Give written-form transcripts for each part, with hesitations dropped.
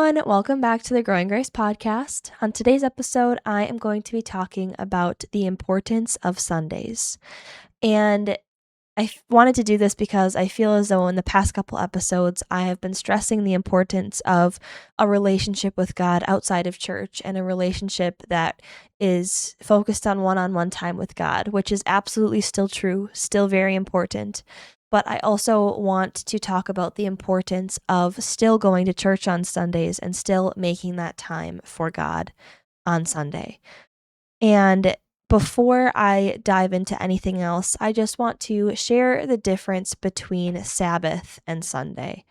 everyone. Welcome back to the Growing Grace podcast. On today's episode, I am going to be talking about the importance of Sundays. And I wanted to do this because I feel as though in the past couple episodes, I have been stressing the importance of a relationship with God outside of church and a relationship that is focused on one-on-one time with God, which is absolutely still true, still very important. But I also want to talk about the importance of still going to church on Sundays and still making that time for God on Sunday. And before I dive into anything else, I just want to share the difference between Sabbath and Sunday.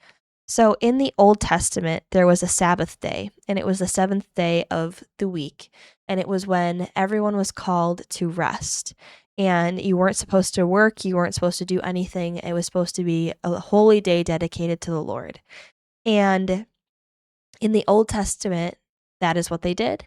So in the Old Testament, there was a Sabbath day, and it was the seventh day of the week, and it was when everyone was called to rest. And you weren't supposed to work, you weren't supposed to do anything. It was supposed to be a holy day dedicated to the Lord. And in the Old Testament, that is what they did.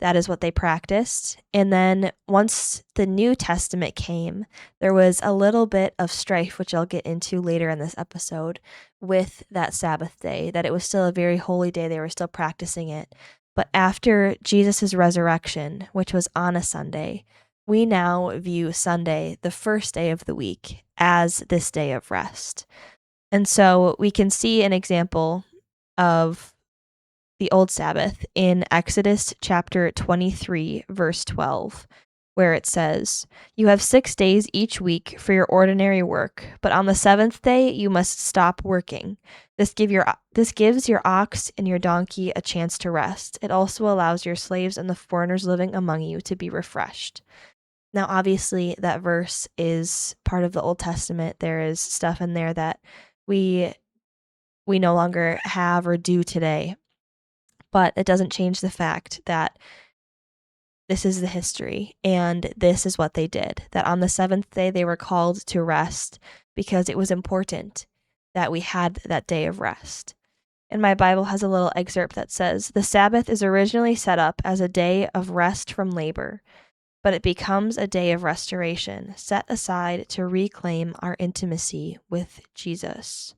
That is what they practiced. And then once the New Testament came, there was a little bit of strife, which I'll get into later in this episode, with that Sabbath day, that it was still a very holy day. They were still practicing it. But after Jesus' resurrection, which was on a Sunday, we now view Sunday, the first day of the week, as this day of rest. And so we can see an example of the old Sabbath in Exodus chapter 23, verse 12, where it says, "You have 6 days each week for your ordinary work, but on the seventh day you must stop working. This gives your ox and your donkey a chance to rest. It also allows your slaves and the foreigners living among you to be refreshed." Now, obviously, that verse is part of the Old Testament. There is stuff in there that we no longer have or do today. But it doesn't change the fact that this is the history and this is what they did. That on the seventh day they were called to rest because it was important that we had that day of rest. And my Bible has a little excerpt that says, "The Sabbath is originally set up as a day of rest from labor, but it becomes a day of restoration, set aside to reclaim our intimacy with Jesus."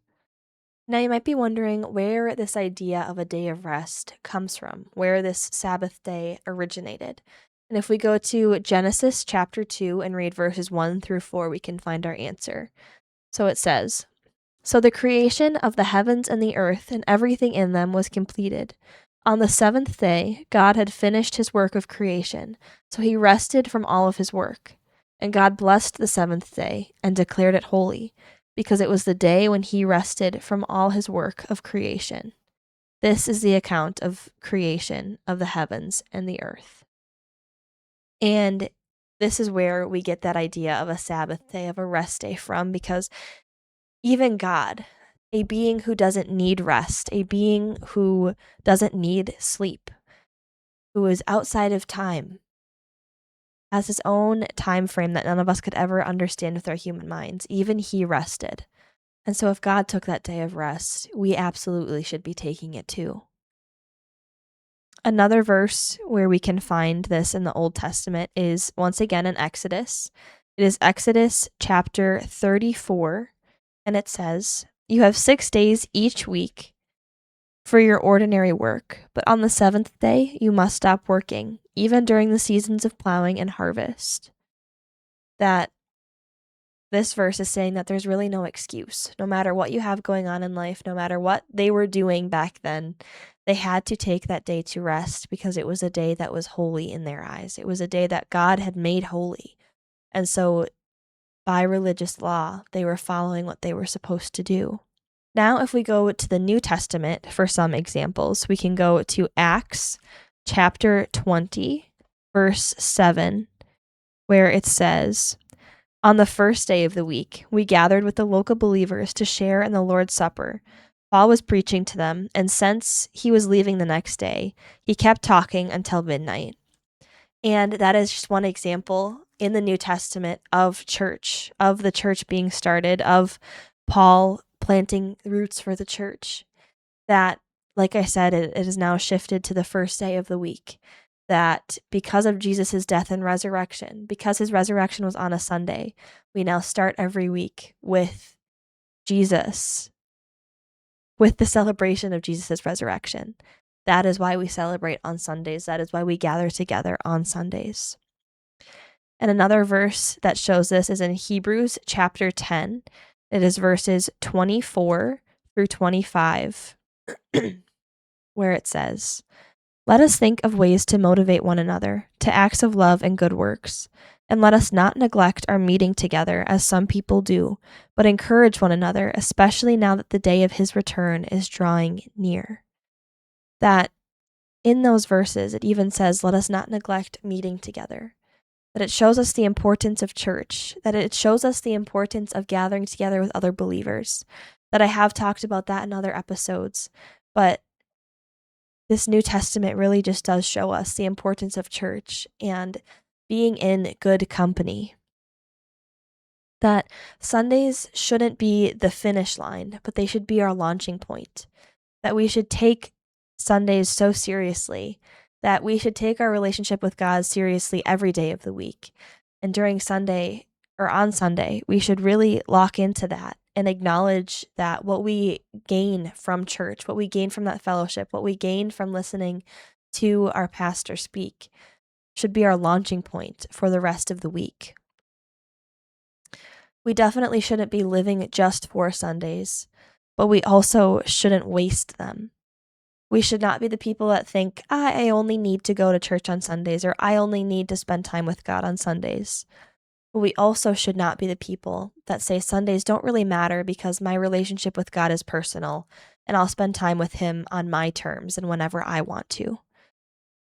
Now, you might be wondering where this idea of a day of rest comes from, where this Sabbath day originated. And if we go to Genesis chapter 2 and read verses 1 through 4, we can find our answer. So it says, "So the creation of the heavens and the earth and everything in them was completed. On the seventh day, God had finished his work of creation, so he rested from all of his work. And God blessed the seventh day and declared it holy, because it was the day when he rested from all his work of creation. This is the account of creation of the heavens and the earth." And this is where we get that idea of a Sabbath day, of a rest day from, because even God, a being who doesn't need rest, a being who doesn't need sleep, who is outside of time, has his own time frame that none of us could ever understand with our human minds. Even he rested. And so if God took that day of rest, we absolutely should be taking it too. Another verse where we can find this in the Old Testament is once again in Exodus. It is Exodus chapter 34, and it says, "You have 6 days each week for your ordinary work, but on the seventh day you must stop working, even during the seasons of plowing and harvest." That this verse is saying that there's really no excuse. No matter what you have going on in life, no matter what they were doing back then, they had to take that day to rest because it was a day that was holy in their eyes. It was a day that God had made holy. And so by religious law, they were following what they were supposed to do. Now, if we go to the New Testament for some examples, we can go to Acts chapter 20, verse 7, where it says, "On the first day of the week, we gathered with the local believers to share in the Lord's Supper. Paul was preaching to them, and since he was leaving the next day, he kept talking until midnight." And that is just one example in the New Testament of church, of the church being started, of Paul planting roots for the church. That, like I said, it is now shifted to the first day of the week. That because of Jesus' death and resurrection, because his resurrection was on a Sunday, we now start every week with Jesus, with the celebration of Jesus' resurrection. That is why we celebrate on Sundays. That is why we gather together on Sundays. And another verse that shows this is in Hebrews chapter 10. It is verses 24 through 25, where it says, "Let us think of ways to motivate one another to acts of love and good works. And let us not neglect our meeting together as some people do, but encourage one another, especially now that the day of his return is drawing near." That in those verses, it even says, let us not neglect meeting together. That it shows us the importance of church, that it shows us the importance of gathering together with other believers. That I have talked about that in other episodes, but this New Testament really just does show us the importance of church and being in good company. That Sundays shouldn't be the finish line, but they should be our launching point. That we should take Sundays so seriously, that we should take our relationship with God seriously every day of the week. And during Sunday, or on Sunday, we should really lock into that and acknowledge that what we gain from church, what we gain from that fellowship, what we gain from listening to our pastor speak should be our launching point for the rest of the week. We definitely shouldn't be living just for Sundays, but we also shouldn't waste them. We should not be the people that think, I only need to go to church on Sundays, or I only need to spend time with God on Sundays. But we also should not be the people that say Sundays don't really matter because my relationship with God is personal, and I'll spend time with him on my terms and whenever I want to.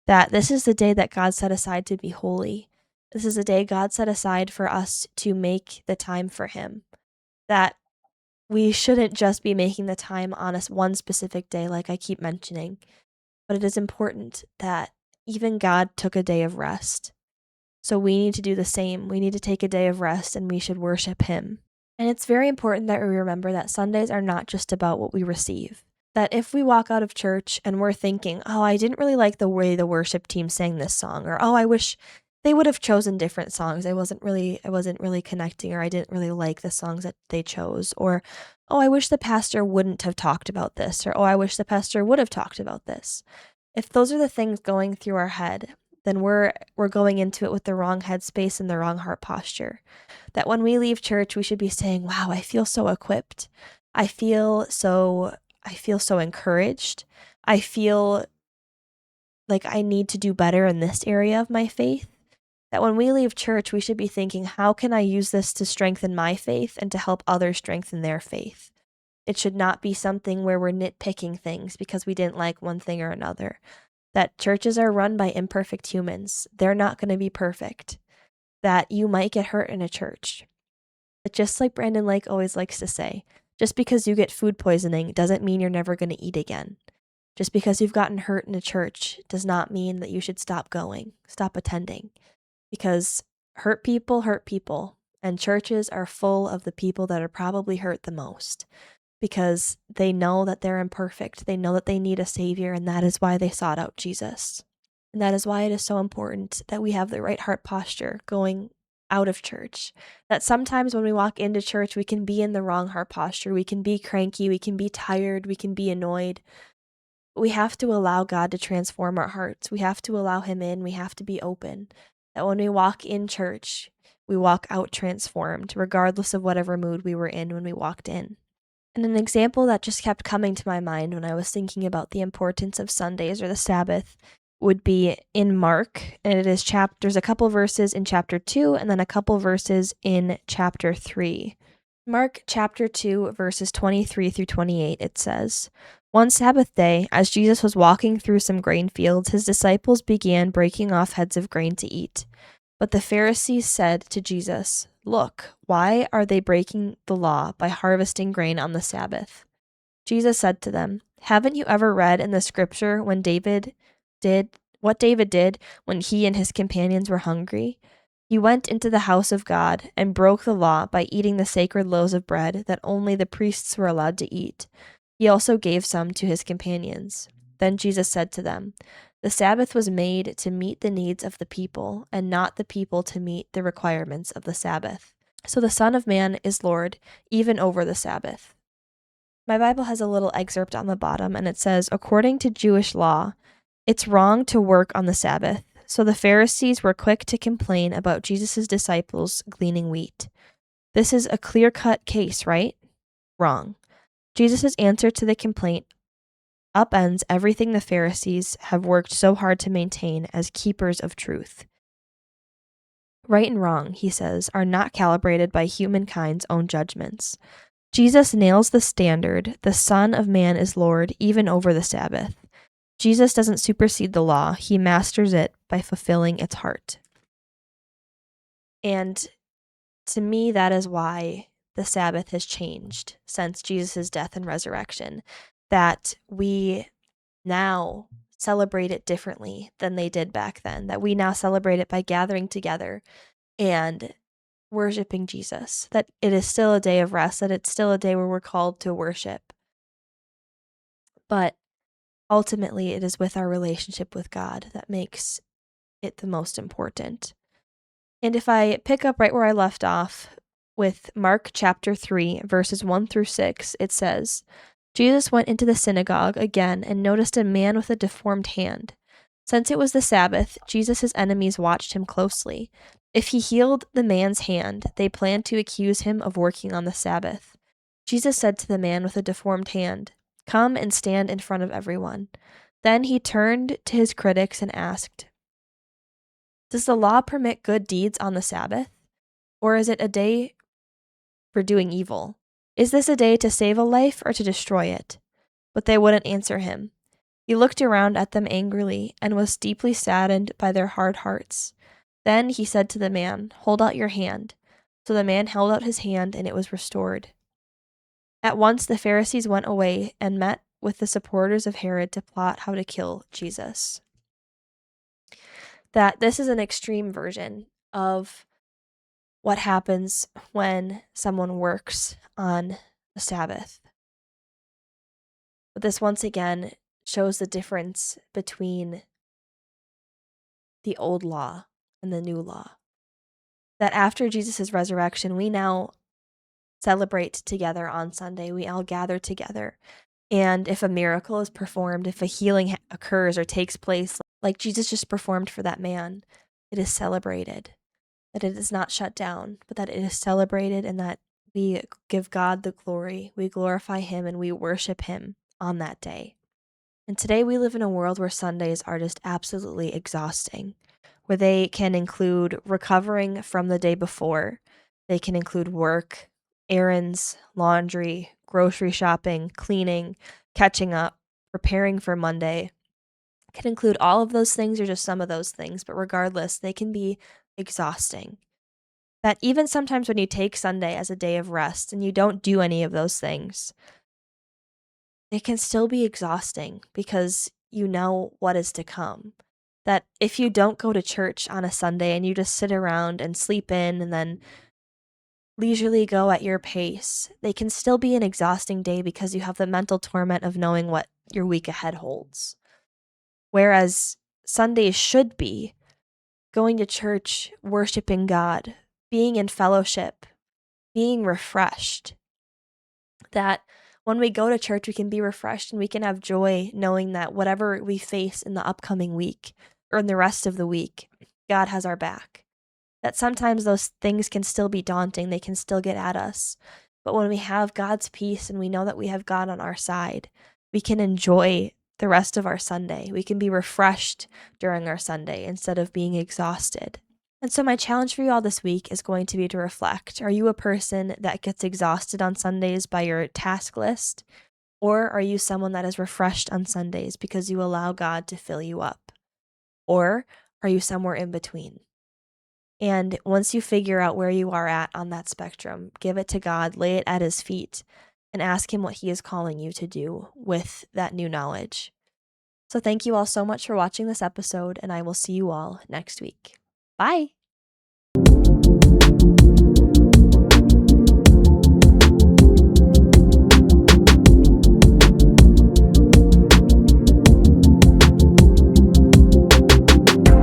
That this is the day that God set aside to be holy. This is a day God set aside for us to make the time for him. That we shouldn't just be making the time on one specific day, like I keep mentioning, but it is important that even God took a day of rest. So we need to do the same. We need to take a day of rest and we should worship him. And it's very important that we remember that Sundays are not just about what we receive. That if we walk out of church and we're thinking, oh, I didn't really like the way the worship team sang this song, or oh, I wish they would have chosen different songs. I wasn't really connecting, or I didn't really like the songs that they chose, or oh, I wish the pastor wouldn't have talked about this, or oh, I wish the pastor would have talked about this. If those are the things going through our head, then we're going into it with the wrong headspace and the wrong heart posture. That when we leave church, we should be saying, wow, I feel so equipped. I feel so encouraged. I feel like I need to do better in this area of my faith. That when we leave church, we should be thinking, how can I use this to strengthen my faith and to help others strengthen their faith? It should not be something where we're nitpicking things because we didn't like one thing or another. That churches are run by imperfect humans. They're not going to be perfect. That you might get hurt in a church. But just like Brandon Lake always likes to say, just because you get food poisoning doesn't mean you're never going to eat again. Just because you've gotten hurt in a church does not mean that you should stop going, stop attending. Because hurt people, and churches are full of the people that are probably hurt the most. Because they know that they're imperfect, they know that they need a savior, and that is why they sought out Jesus. And that is why it is so important that we have the right heart posture going out of church. That sometimes when we walk into church, we can be in the wrong heart posture. We can be cranky, we can be tired, we can be annoyed. We have to allow God to transform our hearts. We have to allow him in. We have to be open. That when we walk in church, we walk out transformed, regardless of whatever mood we were in when we walked in. And an example that just kept coming to my mind when I was thinking about the importance of Sundays or the Sabbath would be in Mark. And it is there's a couple verses in chapter 2 and then a couple verses in chapter 3. Mark chapter 2, verses 23 through 28, it says, "One Sabbath day, as Jesus was walking through some grain fields, his disciples began breaking off heads of grain to eat. But the Pharisees said to Jesus, 'Look, why are they breaking the law by harvesting grain on the Sabbath?' Jesus said to them, 'Haven't you ever read in the scripture what David did when he and his companions were hungry? He went into the house of God and broke the law by eating the sacred loaves of bread that only the priests were allowed to eat. He also gave some to his companions.' Then Jesus said to them, 'The Sabbath was made to meet the needs of the people, and not the people to meet the requirements of the Sabbath. So the Son of Man is Lord, even over the Sabbath.'" My Bible has a little excerpt on the bottom, and it says, according to Jewish law, it's wrong to work on the Sabbath. So the Pharisees were quick to complain about Jesus' disciples gleaning wheat. This is a clear-cut case, right? Wrong. Jesus' answer to the complaint upends everything the Pharisees have worked so hard to maintain as keepers of truth. Right and wrong, he says, are not calibrated by humankind's own judgments. Jesus nails the standard, the Son of Man is Lord, even over the Sabbath. Jesus doesn't supersede the law, he masters it by fulfilling its heart. And to me, that is why the Sabbath has changed since Jesus' death and resurrection, that we now celebrate it differently than they did back then, that we now celebrate it by gathering together and worshiping Jesus, that it is still a day of rest, that it's still a day where we're called to worship. But ultimately, it is with our relationship with God that makes it the most important. And if I pick up right where I left off with Mark chapter 3, verses 1 through 6, it says, Jesus went into the synagogue again and noticed a man with a deformed hand. Since it was the Sabbath, Jesus' enemies watched him closely. If he healed the man's hand, they planned to accuse him of working on the Sabbath. Jesus said to the man with a deformed hand, "Come and stand in front of everyone." Then he turned to his critics and asked, "Does the law permit good deeds on the Sabbath? Or is it a day for doing evil? Is this a day to save a life or to destroy it?" But they wouldn't answer him. He looked around at them angrily and was deeply saddened by their hard hearts. Then he said to the man, "Hold out your hand." So the man held out his hand and it was restored. At once the Pharisees went away and met with the supporters of Herod to plot how to kill Jesus. That this is an extreme version of what happens when someone works on the Sabbath. But this once again shows the difference between the old law and the new law. That after Jesus' resurrection, we now celebrate together on Sunday. We all gather together. And if a miracle is performed, if a healing occurs or takes place, like Jesus just performed for that man, it is celebrated. That it is not shut down, but that it is celebrated and that we give God the glory. We glorify him and we worship him on that day. And today we live in a world where Sundays are just absolutely exhausting, where they can include recovering from the day before. They can include work, errands, laundry, grocery shopping, cleaning, catching up, preparing for Monday. It can include all of those things or just some of those things, but regardless, they can be exhausting. That even sometimes when you take Sunday as a day of rest and you don't do any of those things, it can still be exhausting because you know what is to come. That if you don't go to church on a Sunday and you just sit around and sleep in and then leisurely go at your pace, they can still be an exhausting day because you have the mental torment of knowing what your week ahead holds. Whereas Sundays should be going to church, worshiping God, being in fellowship, being refreshed. That when we go to church, we can be refreshed and we can have joy knowing that whatever we face in the upcoming week or in the rest of the week, God has our back. That sometimes those things can still be daunting, they can still get at us. But when we have God's peace and we know that we have God on our side, we can enjoy the rest of our Sunday. We can be refreshed during our Sunday instead of being exhausted. And so my challenge for you all this week is going to be to reflect. Are you a person that gets exhausted on Sundays by your task list? Or are you someone that is refreshed on Sundays because you allow God to fill you up? Or are you somewhere in between? And once you figure out where you are at on that spectrum, give it to God, lay it at his feet, and ask him what he is calling you to do with that new knowledge. So thank you all so much for watching this episode, and I will see you all next week. Bye!